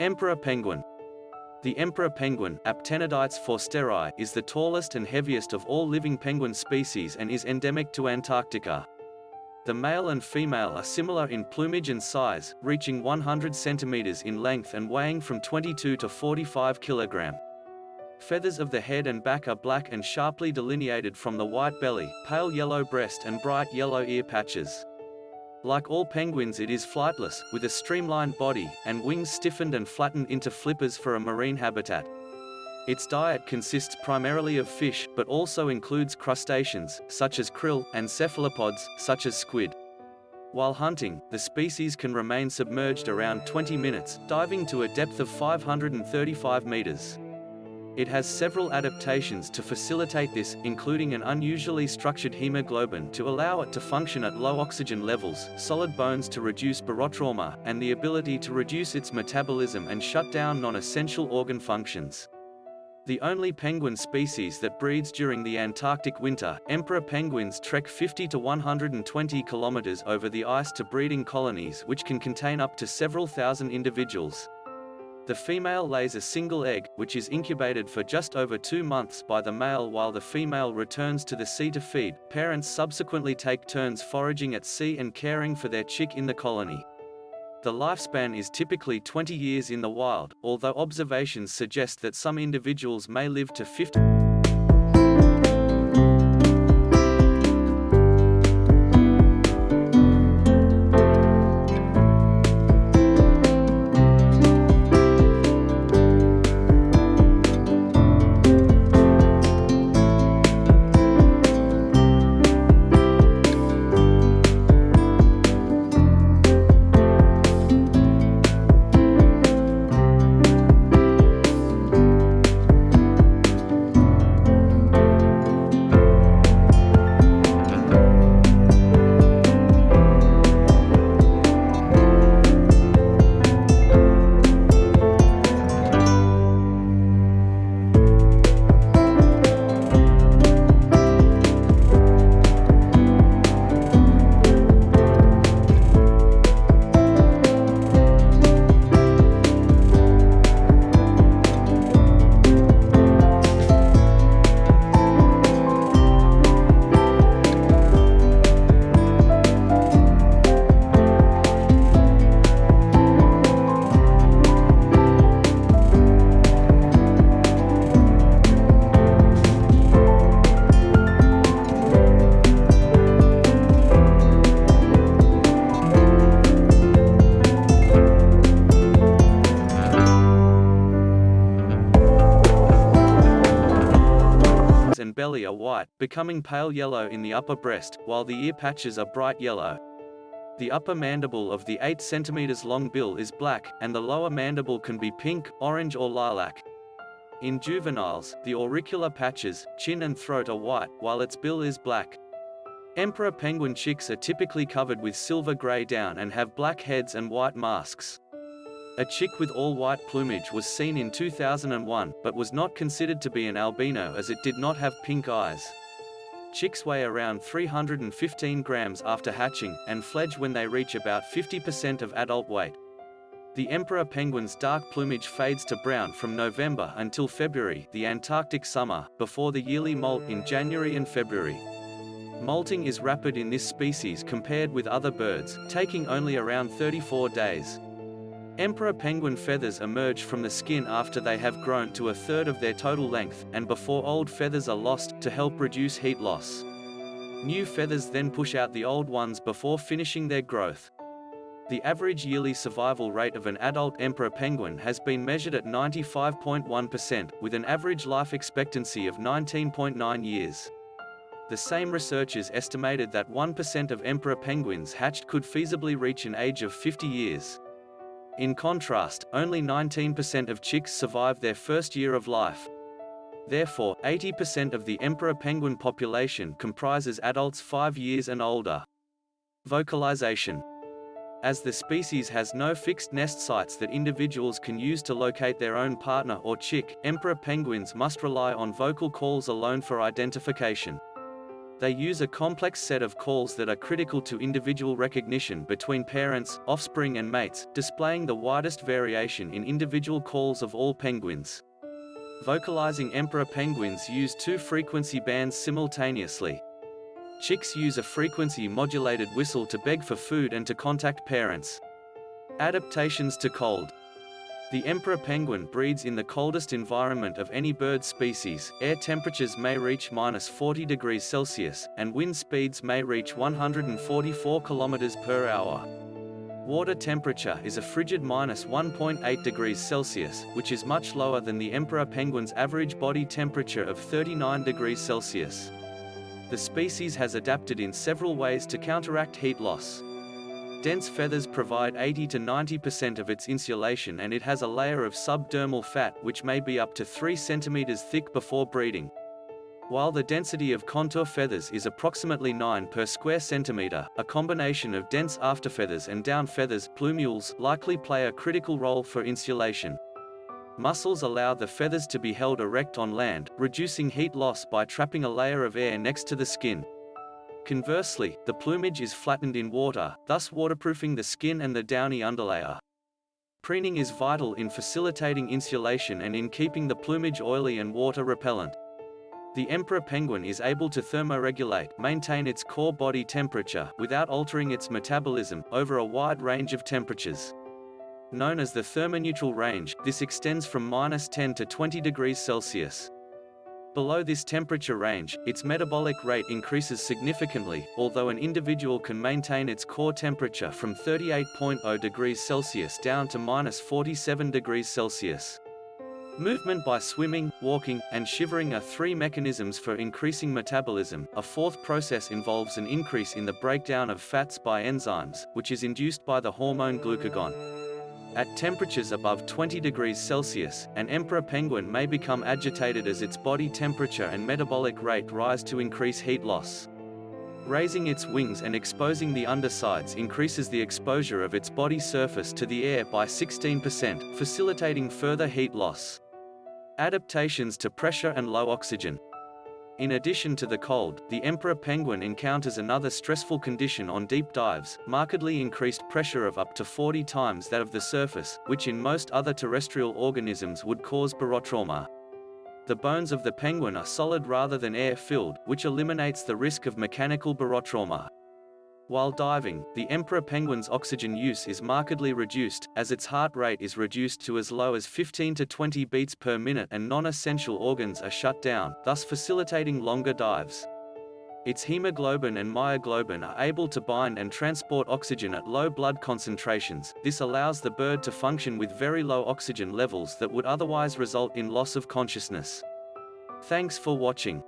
Emperor penguin. The emperor penguin, Aptenodytes forsteri, is the tallest and heaviest of all living penguin species and is endemic to Antarctica. The male and female are similar in plumage and size, reaching 100 centimeters in length and weighing from 22 to 45 kilograms. Feathers of the head and back are black and sharply delineated from the white belly, pale yellow breast and bright yellow ear patches. Like all penguins, it is flightless, with a streamlined body, and wings stiffened and flattened into flippers for a marine habitat. Its diet consists primarily of fish, but also includes crustaceans, such as krill, and cephalopods, such as squid. While hunting, the species can remain submerged around 20 minutes, diving to a depth of 535 meters. It has several adaptations to facilitate this, including an unusually structured hemoglobin to allow it to function at low oxygen levels, solid bones to reduce barotrauma, and the ability to reduce its metabolism and shut down non-essential organ functions. The only penguin species that breeds during the Antarctic winter, emperor penguins trek 50 to 120 kilometers over the ice to breeding colonies which can contain up to several thousand individuals. The female lays a single egg, which is incubated for just over 2 months by the male while the female returns to the sea to feed. Parents subsequently take turns foraging at sea and caring for their chick in the colony. The lifespan is typically 20 years in the wild, although observations suggest that some individuals may live to 50. And belly are white, becoming pale yellow in the upper breast, while the ear patches are bright yellow. The upper mandible of the 8 cm long bill is black, and the lower mandible can be pink, orange or lilac. In juveniles, the auricular patches, chin and throat are white, while its bill is black. Emperor penguin chicks are typically covered with silver-gray down and have black heads and white masks. A chick with all-white plumage was seen in 2001, but was not considered to be an albino as it did not have pink eyes. Chicks weigh around 315 grams after hatching, and fledge when they reach about 50% of adult weight. The emperor penguin's dark plumage fades to brown from November until February, the Antarctic summer, before the yearly molt in January and February. Molting is rapid in this species compared with other birds, taking only around 34 days. Emperor penguin feathers emerge from the skin after they have grown to a third of their total length, and before old feathers are lost, to help reduce heat loss. New feathers then push out the old ones before finishing their growth. The average yearly survival rate of an adult emperor penguin has been measured at 95.1%, with an average life expectancy of 19.9 years. The same researchers estimated that 1% of emperor penguins hatched could feasibly reach an age of 50 years. In contrast, only 19% of chicks survive their first year of life. Therefore, 80% of the emperor penguin population comprises adults 5 years and older. Vocalization. As the species has no fixed nest sites that individuals can use to locate their own partner or chick, emperor penguins must rely on vocal calls alone for identification. They use a complex set of calls that are critical to individual recognition between parents, offspring and mates, displaying the widest variation in individual calls of all penguins. Vocalizing emperor penguins use two frequency bands simultaneously. Chicks use a frequency-modulated whistle to beg for food and to contact parents. Adaptations to cold. The emperor penguin breeds in the coldest environment of any bird species. Air temperatures may reach -40°C, and wind speeds may reach 144 km/h. Water temperature is a frigid -1.8°C, which is much lower than the emperor penguin's average body temperature of 39°C. The species has adapted in several ways to counteract heat loss. Dense feathers provide 80 to 90% of its insulation, and it has a layer of subdermal fat which may be up to 3 cm thick before breeding. While the density of contour feathers is approximately 9 per square centimeter, a combination of dense afterfeathers and down feathers, plumules, likely play a critical role for insulation. Muscles allow the feathers to be held erect on land, reducing heat loss by trapping a layer of air next to the skin. Conversely, the plumage is flattened in water, thus waterproofing the skin and the downy underlayer. Preening is vital in facilitating insulation and in keeping the plumage oily and water repellent. The emperor penguin is able to thermoregulate, maintain its core body temperature, without altering its metabolism, over a wide range of temperatures. Known as the thermoneutral range, this extends from -10 to 20°C. Below this temperature range, its metabolic rate increases significantly, although an individual can maintain its core temperature from 38.0°C down to -47°C. Movement by swimming, walking, and shivering are three mechanisms for increasing metabolism. A fourth process involves an increase in the breakdown of fats by enzymes, which is induced by the hormone glucagon. At temperatures above 20°C, an emperor penguin may become agitated as its body temperature and metabolic rate rise to increase heat loss. Raising its wings and exposing the undersides increases the exposure of its body surface to the air by 16%, facilitating further heat loss. Adaptations to pressure and low oxygen. In addition to the cold, the emperor penguin encounters another stressful condition on deep dives: markedly increased pressure of up to 40 times that of the surface, which in most other terrestrial organisms would cause barotrauma. The bones of the penguin are solid rather than air-filled, which eliminates the risk of mechanical barotrauma. While diving, the emperor penguin's oxygen use is markedly reduced, as its heart rate is reduced to as low as 15 to 20 beats per minute and non-essential organs are shut down, thus facilitating longer dives. Its hemoglobin and myoglobin are able to bind and transport oxygen at low blood concentrations. This allows the bird to function with very low oxygen levels that would otherwise result in loss of consciousness. Thanks for watching.